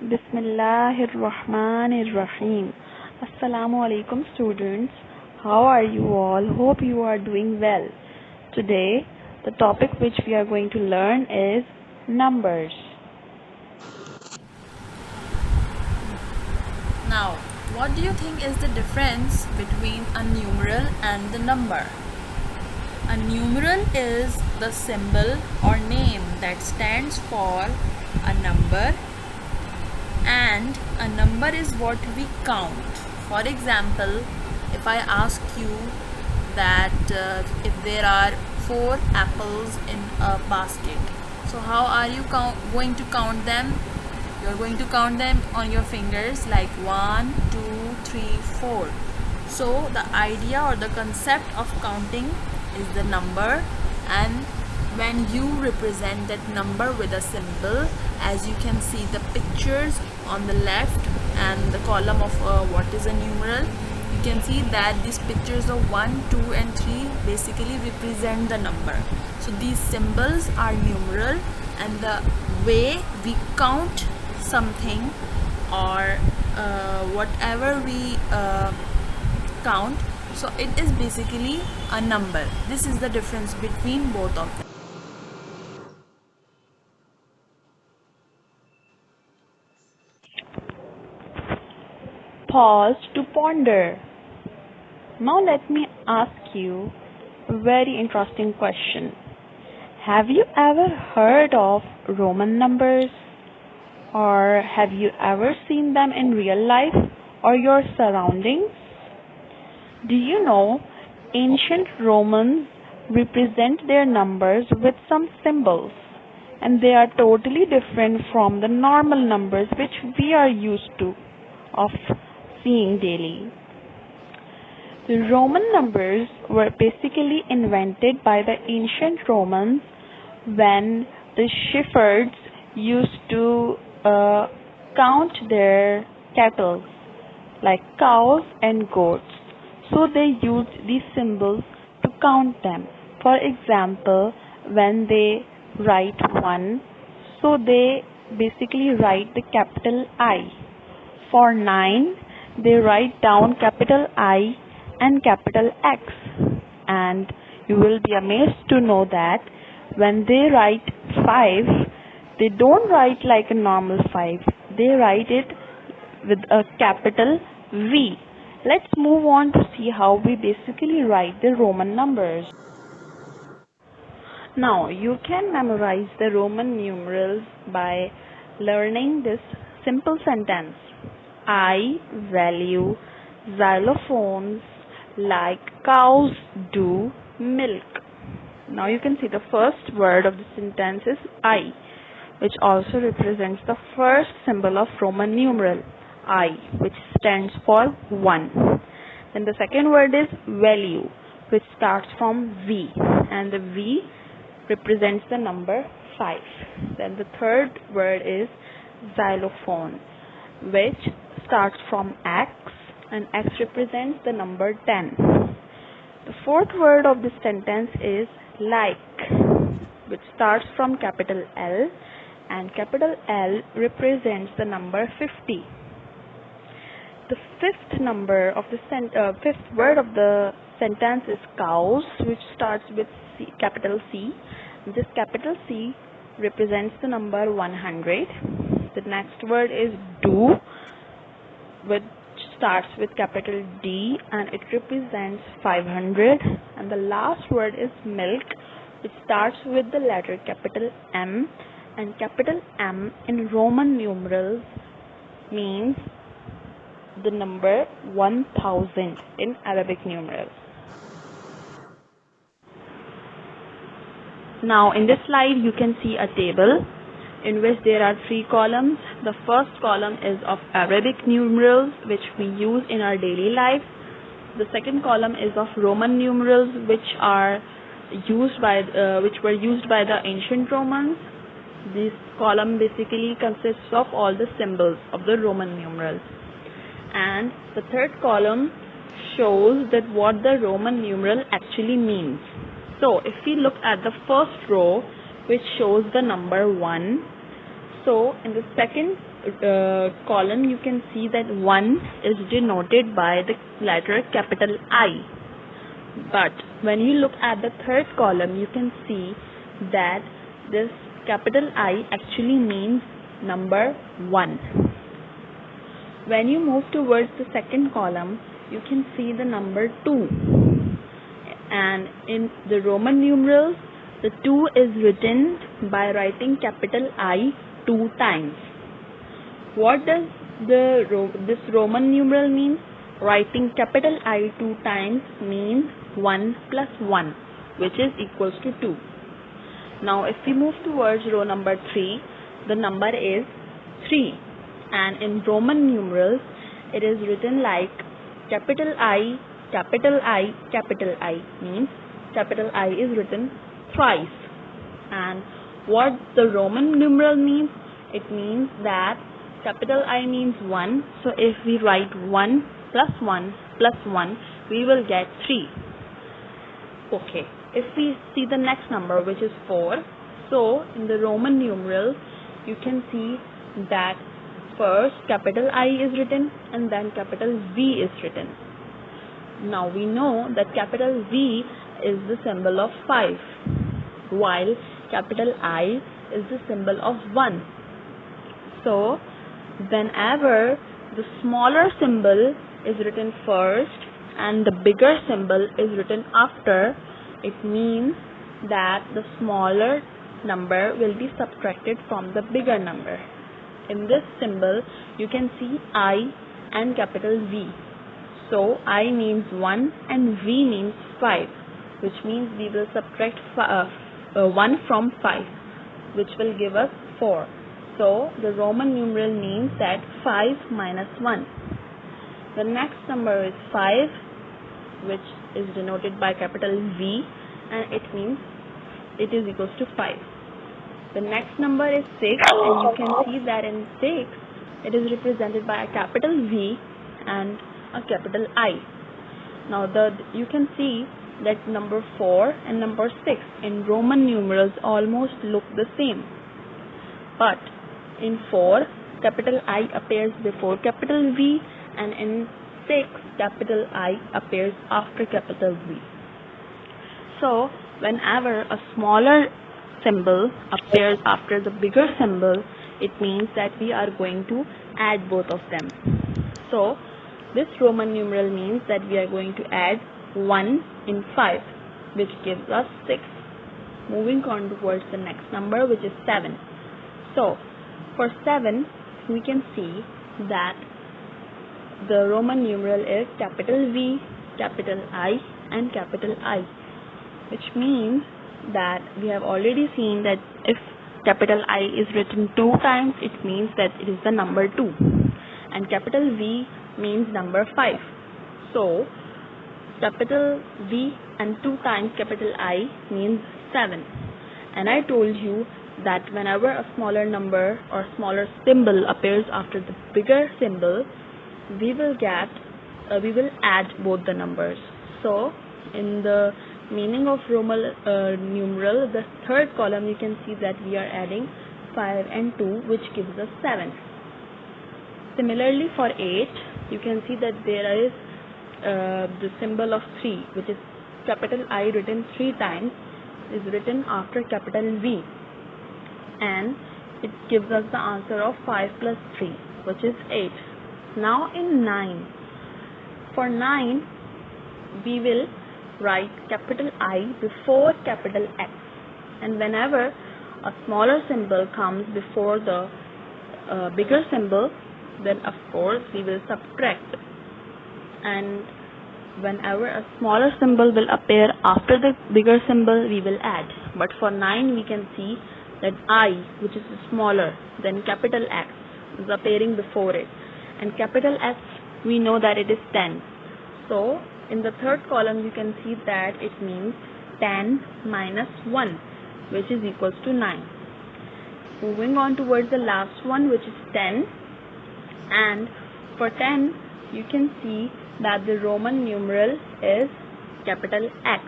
Bismillahirrahmanirrahim. Assalamu alaikum students. How are you all? Hope you are doing well. Today, the topic which we are going to learn is numbers. Now, what do you think is the difference between a numeral and the number? A numeral is the symbol or name that stands for a number, and a number is what we count. For example, if I ask you that if there are 4 apples in a basket, so how are you going to count them? You're going to count them on your fingers like 1, 2, 3, 4. So the idea or the concept of counting is the number, and when you represent that number with a symbol, as you can see the pictures on the left and the column of what is a numeral, you can see that these pictures of 1, 2 and 3 basically represent the number. So these symbols are numeral, and the way we count something or whatever we count, so it is basically a number. This is the difference between both of them. Pause to ponder. Now let me ask you a very interesting question. Have you ever heard of Roman numbers? Or have you ever seen them in real life or your surroundings? Do you know ancient Romans represent their numbers with some symbols, and they are totally different from the normal numbers which we are used to of seeing daily. The Roman numbers were basically invented by the ancient Romans when the shepherds used to count their cattle like cows and goats. So they used these symbols to count them. For example, when they write 1, so they basically write the capital I. For 9, they write down capital I and capital X. And you will be amazed to know that when they write 5, they don't write like a normal 5. They write it with a capital V. Let's move on to see how we basically write the Roman numbers. Now, you can memorize the Roman numerals by learning this simple sentence. I value xylophones like cows do milk. Now you can see the first word of the sentence is I, which also represents the first symbol of Roman numeral, I, which stands for 1. Then the second word is value, which starts from V, and the V represents the number 5. Then the third word is xylophone, which starts from X, and X represents the number 10. The fourth word of this sentence is like, which starts from capital L, and capital L represents the number 50. The fifth word of the sentence is cows, which starts with capital C. This capital C represents the number 100. The next word is do, which starts with capital D, and it represents 500. And the last word is milk, which starts with the letter capital M, and capital M in Roman numerals means the number 1000 in Arabic numerals. Now in this slide you can see a table in which there are 3 columns. The first column is of Arabic numerals, which we use in our daily life. The second column is of Roman numerals, which were used by the ancient Romans. This column basically consists of all the symbols of the Roman numerals. And the third column shows that what the Roman numeral actually means. So if we look at the first row, which shows the number 1, So in the second column you can see that 1 is denoted by the letter capital I. But when you look at the third column, you can see that this capital I actually means number 1. When you move towards the second column, you can see the number 2. And in the Roman numerals, the 2 is written by writing capital I 2 times. What does this Roman numeral mean? Writing capital I 2 times means 1 plus 1, which is equals to 2. Now if we move towards row number 3, the number is 3. And in Roman numerals, it is written like capital I, capital I, capital I, means capital I is written thrice. And what the Roman numeral means? It means that capital I means 1. So if we write 1 plus 1 plus 1, we will get 3. Okay, if we see the next number, which is 4, so in the Roman numerals, you can see that first capital I is written and then capital V is written. Now we know that capital V is the symbol of 5, while capital I is the symbol of 1. So whenever the smaller symbol is written first and the bigger symbol is written after, it means that the smaller number will be subtracted from the bigger number. In this symbol, you can see I and capital V. So I means 1 and V means 5, which means we will subtract 1 from 5, which will give us 4. So the Roman numeral means that 5 minus 1. The next number is 5, which is denoted by capital V, and it means it is equals to 5. The next number is 6, and you can see that in 6 it is represented by a capital V and a capital I. Now you can see that number 4 and number 6 in Roman numerals almost look the same. But in 4, capital I appears before capital V, and in 6, capital I appears after capital V. So whenever a smaller symbol appears after the bigger symbol, it means that we are going to add both of them. So this Roman numeral means that we are going to add 1 in 5, which gives us 6. Moving on towards the next number, which is 7. So for 7, we can see that the Roman numeral is capital V, capital I, and capital I, which means that we have already seen that if capital I is written 2 times, it means that it is the number 2, and capital V means number 5. So capital V and 2 times capital I means 7. And I told you that whenever a smaller number or smaller symbol appears after the bigger symbol, we will add both the numbers. So in the meaning of Roman numeral, the third column, you can see that we are adding 5 and 2, which gives us 7. Similarly for 8, you can see that there is the symbol of 3, which is capital I written 3 times, is written after capital V, and it gives us the answer of 5 plus 3, which is 8. Now in 9, for 9, we will write capital I before capital X, and whenever a smaller symbol comes before the bigger symbol, then of course we will subtract, and whenever a smaller symbol will appear after the bigger symbol, we will add. But for 9, we can see that I, which is smaller than capital X, is appearing before it, and capital S, we know that it is 10. So in the third column, you can see that it means 10 minus 1, which is equals to 9. Moving on towards the last one, which is 10, and for 10, you can see that the Roman numeral is capital X.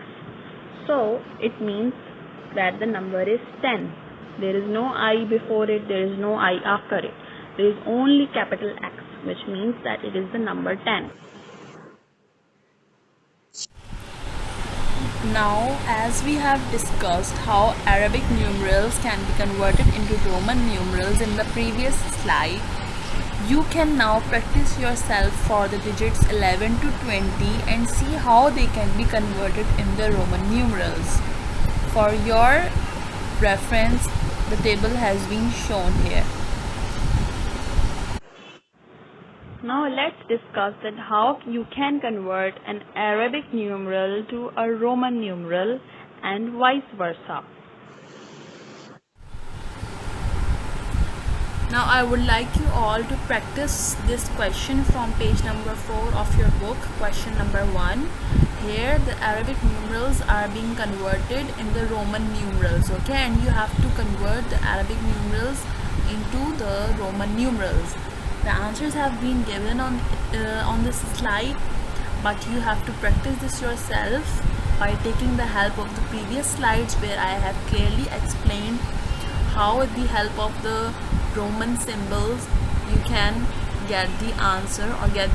So it means that the number is 10. There is no I before it, there is no I after it. There is only capital X, which means that it is the number 10. Now, as we have discussed how Arabic numerals can be converted into Roman numerals in the previous slide, you can now practice yourself for the digits 11 to 20 and see how they can be converted in the Roman numerals. For your reference, the table has been shown here. Now let's discuss that how you can convert an Arabic numeral to a Roman numeral and vice versa. Now I would like you all to practice this question from page number 4 of your book, question number 1. Here the Arabic numerals are being converted in the Roman numerals, okay, and you have to convert the Arabic numerals into the Roman numerals. The answers have been given on this slide, but you have to practice this yourself by taking the help of the previous slides where I have clearly explained how with the help of the Roman symbols you can get the answer or get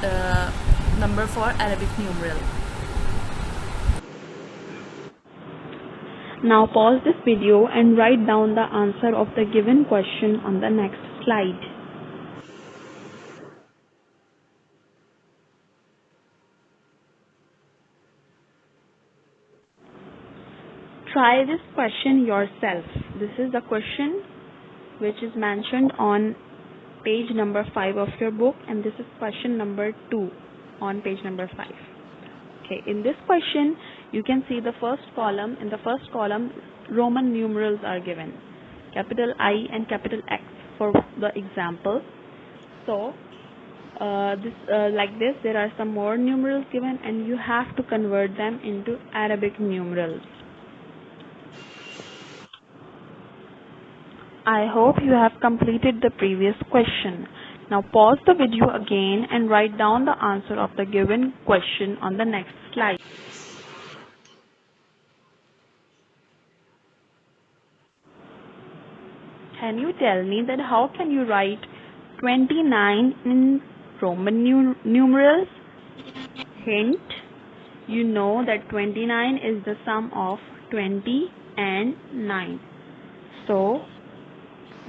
the number for Arabic numeral. Now pause this video and write down the answer of the given question on the next slide. Try this question yourself. This is the question which is mentioned on page number 5 of your book, and this is question number 2 on page number 5. Okay, in this question you can see the first column. In the first column, Roman numerals are given, capital I and capital X for the example. So like this, there are some more numerals given and you have to convert them into Arabic numerals. I hope you have completed the previous question. Now pause the video again and write down the answer of the given question on the next slide. Can you tell me that how can you write 29 in Roman numerals? Hint, you know that 29 is the sum of 20 and 9. So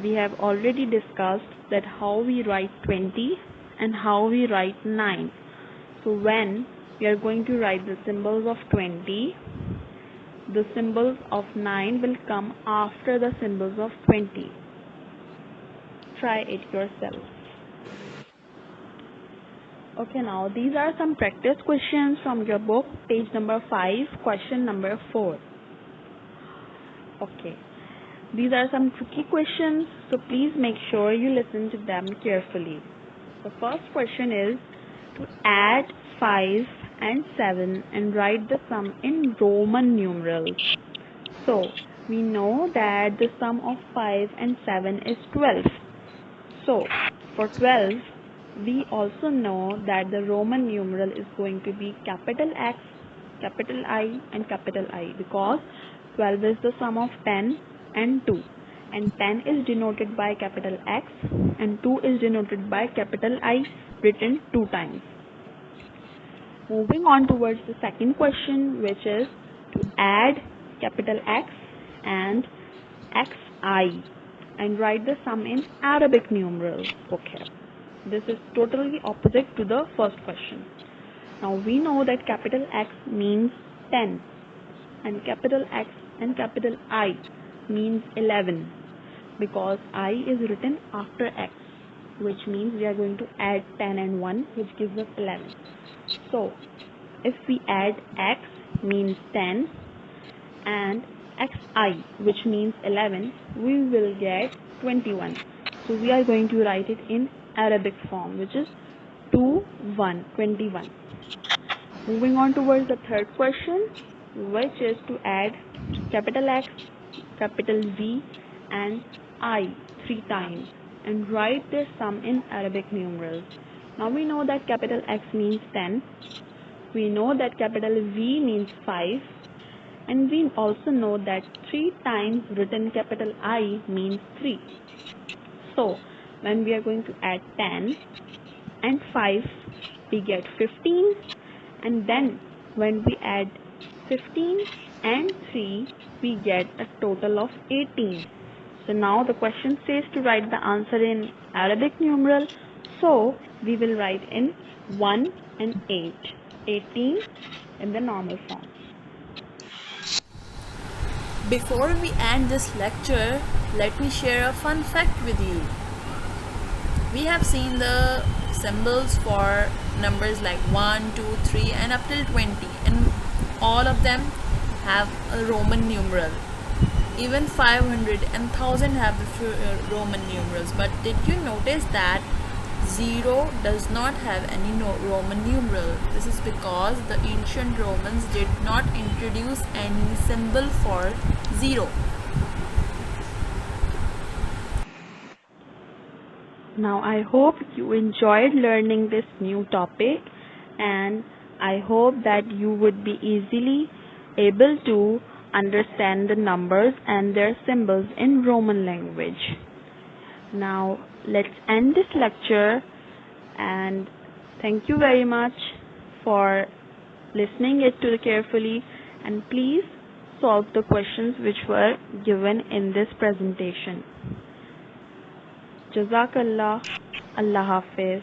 we have already discussed that how we write 20 and how we write 9. So when we are going to write the symbols of 20, the symbols of 9 will come after the symbols of 20. Try it yourself. Okay, now these are some practice questions from your book, page number 5, question number 4. Okay. These are some tricky questions, so please make sure you listen to them carefully. The first question is to add 5 and 7 and write the sum in Roman numerals. So, we know that the sum of 5 and 7 is 12. So, for 12, we also know that the Roman numeral is going to be capital X, capital I and capital I, because 12 is the sum of 10 and 2, and 10 is denoted by capital X and 2 is denoted by capital I, written 2 times. Moving on towards the second question, which is to add capital X and XI and write the sum in Arabic numerals. Okay, this is totally opposite to the first question. Now we know that capital X means 10 and capital X and capital I means 11, because I is written after X, which means we are going to add 10 and 1, which gives us 11. So if we add X means 10 and XI, which means 11, we will get 21. So we are going to write it in Arabic form, which is 21. Moving on towards the third question, which is to add capital X, capital V and I 3 times and write their sum in Arabic numerals. Now we know that capital X means 10, we know that capital V means 5 And we also know that 3 times written capital I means 3. So when we are going to add 10 and 5, we get 15, and then when we add 15 and 3, we get a total of 18. So now the question says to write the answer in Arabic numeral, so we will write in 1 and 8, 18 in the normal form. Before we end this lecture, let me share a fun fact with you. We have seen the symbols for numbers like 1, 2, 3 and up till 20, and all of them have a Roman numeral. Even 500 and 1000 have Roman numerals, but did you notice that 0 does not have any Roman numeral? This is because the ancient Romans did not introduce any symbol for 0. Now I hope you enjoyed learning this new topic, and I hope that you would be easily able to understand the numbers and their symbols in Roman language. Now let's end this lecture, and thank you very much for listening it to carefully, and please solve the questions which were given in this presentation. Jazakallah. Allah Hafiz.